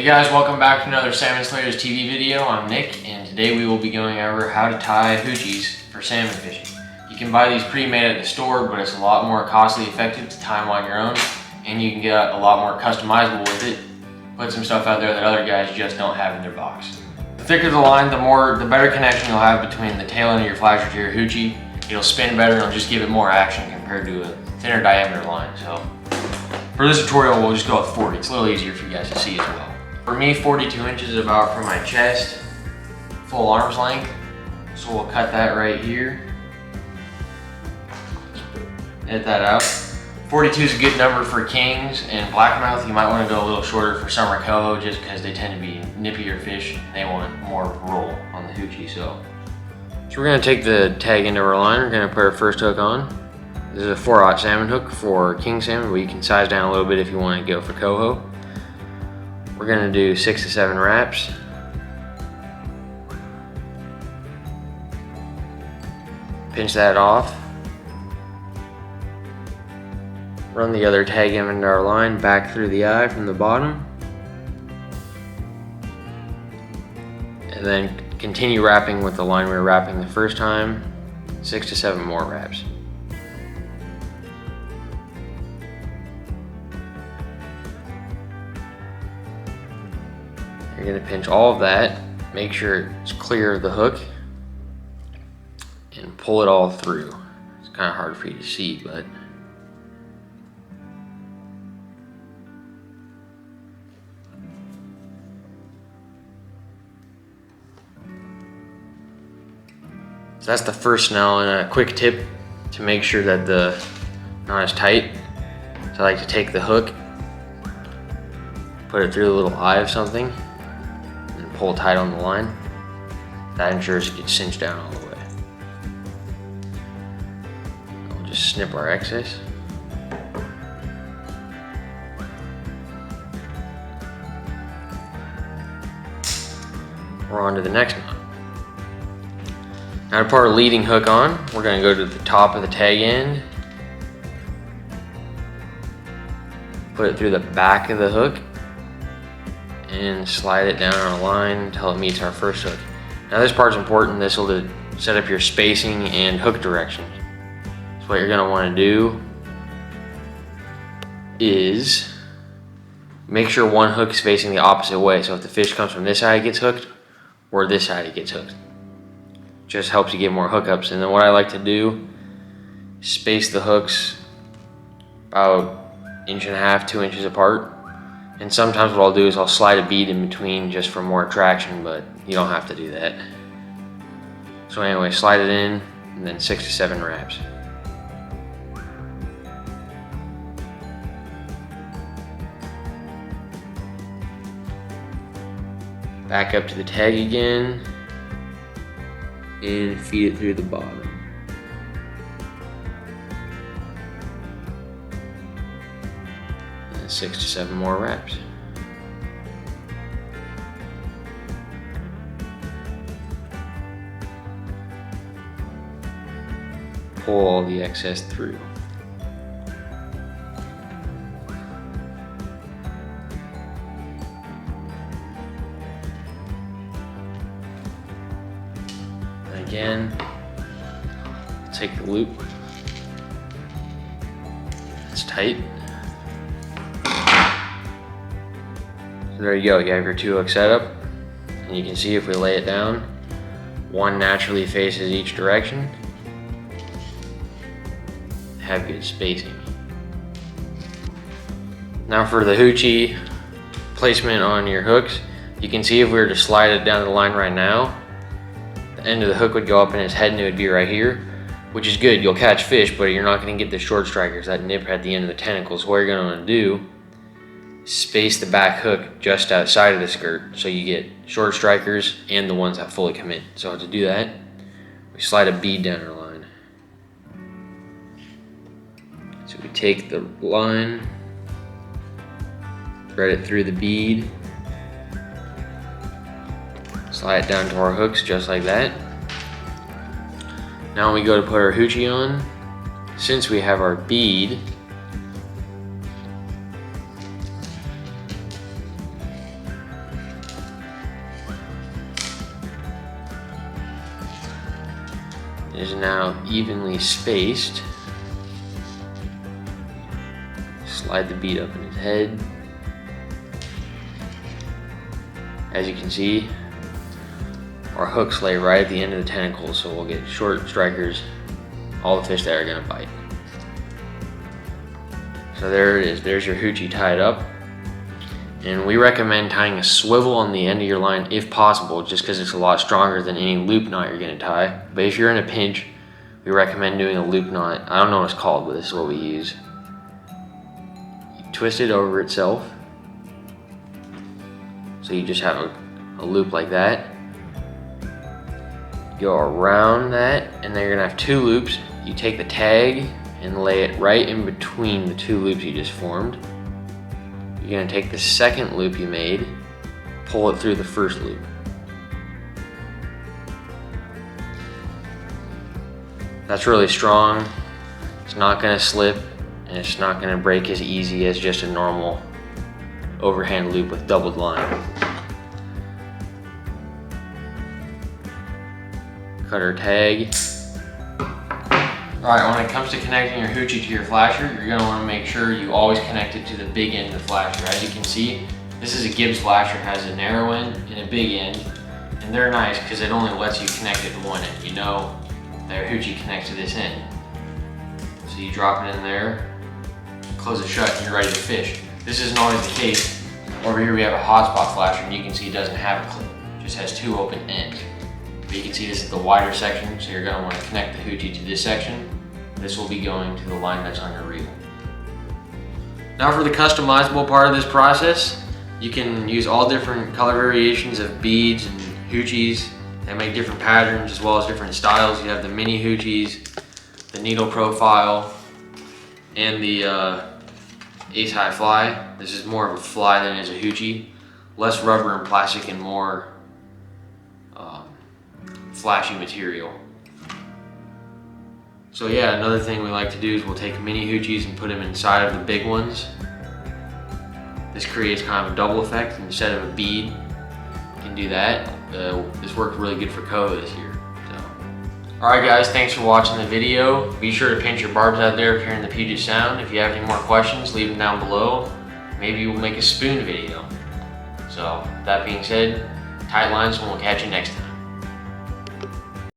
Hey guys, welcome back to another Salmon Slayers TV video. I'm Nick, and today we will be going over how to tie hoochies for salmon fishing. You can buy these pre-made at the store, but it's a lot more costly effective to tie them on your own, and you can get a lot more customizable with it. Put some stuff out there that other guys just don't have in their box. The thicker the line, the better connection you'll have between the tail end of your flasher to your hoochie. It'll spin better and it'll just give it more action compared to a thinner diameter line. So for this tutorial, we'll just go with 40. It's a little easier for you guys to see as well. For me, 42 inches is about from my chest, full arm's length. So we'll cut that right here. Edit that out. 42 is a good number for kings and blackmouth. You might want to go a little shorter for summer coho just because they tend to be nippier fish. They want more roll on the hoochie. So we're going to take the tag into our line. We're going to put our first hook on. This is a 4/0 salmon hook for king salmon, but you can size down a little bit if you want to go for coho. We're going to do 6 to 7 wraps. Pinch that off. Run the other tag end into our line back through the eye from the bottom. And then continue wrapping with the line we were wrapping the first time. 6 to 7 more wraps. You're going to pinch all of that, make sure it's clear of the hook, and pull it all through. It's kind of hard for you to see, but so that's the first snell. And a quick tip to make sure that the knot is tight. So I like to take the hook, put it through the little eye of something, and pull tight on the line. That ensures it gets cinched down all the way. We'll just snip our excess. We're on to the next knot. Now to put our leading hook on, we're going to go to the top of the tag end, put it through the back of the hook, and slide it down our line until it meets our first hook. Now this part's important. This will set up your spacing and hook direction. So what you're going to want to do is make sure one hook is facing the opposite way. So if the fish comes from this side, it gets hooked, or this side, it gets hooked. Just helps you get more hookups. And then what I like to do, space the hooks about 1.5 to 2 inches apart. And sometimes what I'll do is I'll slide a bead in between just for more attraction, but you don't have to do that. So anyway, slide it in, and then 6 to 7 wraps. Back up to the tag again, and feed it through the bottom. And 6 to 7 more wraps. Pull all the excess through. Again, take the loop. It's tight. So there you go. You have your 2 hook setup, and you can see if we lay it down, one naturally faces each direction. Have good spacing. Now for the hoochie placement on your hooks, you can see if we were to slide it down the line right now, the end of the hook would go up in his head and it would be right here, which is good. You'll catch fish, but you're not going to get the short strikers, that nip at the end of the tentacles. What you're going to want to do is space the back hook just outside of the skirt so you get short strikers and the ones that fully commit. So to do that, we slide a bead down our line. So we take the line, thread it through the bead, slide it down to our hooks just like that. Now when we go to put our hoochie on, since we have our bead, is now evenly spaced. Slide the bead up in his head. As you can see, our hooks lay right at the end of the tentacles, so we'll get short strikers, all the fish that are gonna bite. So there it is, there's your hoochie tied up. And we recommend tying a swivel on the end of your line if possible, just because it's a lot stronger than any loop knot you're gonna tie. But if you're in a pinch, we recommend doing a loop knot. I don't know what it's called, but this is what we use. You twist it over itself. So you just have a loop like that. Go around that, and then you're gonna have two loops. You take the tag and lay it right in between the two loops you just formed. You're gonna take the second loop you made, pull it through the first loop. That's really strong. It's not gonna slip, and it's not gonna break as easy as just a normal overhand loop with doubled line. Cut our tag. Alright, when it comes to connecting your hoochie to your flasher, you're going to want to make sure you always connect it to the big end of the flasher. As you can see, this is a Gibbs flasher, has a narrow end and a big end, and they're nice because it only lets you connect it to one end. You know that your hoochie connects to this end. So you drop it in there, close it shut, and you're ready to fish. This isn't always the case. Over here we have a hotspot flasher, and you can see it doesn't have a clip, it just has two open ends. But you can see this is the wider section, so you're going to want to connect the hoochie to this section. This will be going to the line that's on your reel. Now for the customizable part of this process, you can use all different color variations of beads and hoochies. They make different patterns as well as different styles. You have the mini hoochies, the needle profile, and the ace high fly. This is more of a fly than it is a hoochie. Less rubber and plastic and more flashy material. So yeah, another thing we like to do is we'll take mini hoochies and put them inside of the big ones. This creates kind of a double effect. Instead of a bead, you can do that. This worked really good for Koho this year. Alright guys, thanks for watching the video. Be sure to pinch your barbs out there if you're in the Puget Sound. If you have any more questions, leave them down below. Maybe we'll make a spoon video. So, that being said, tight lines and we'll catch you next time.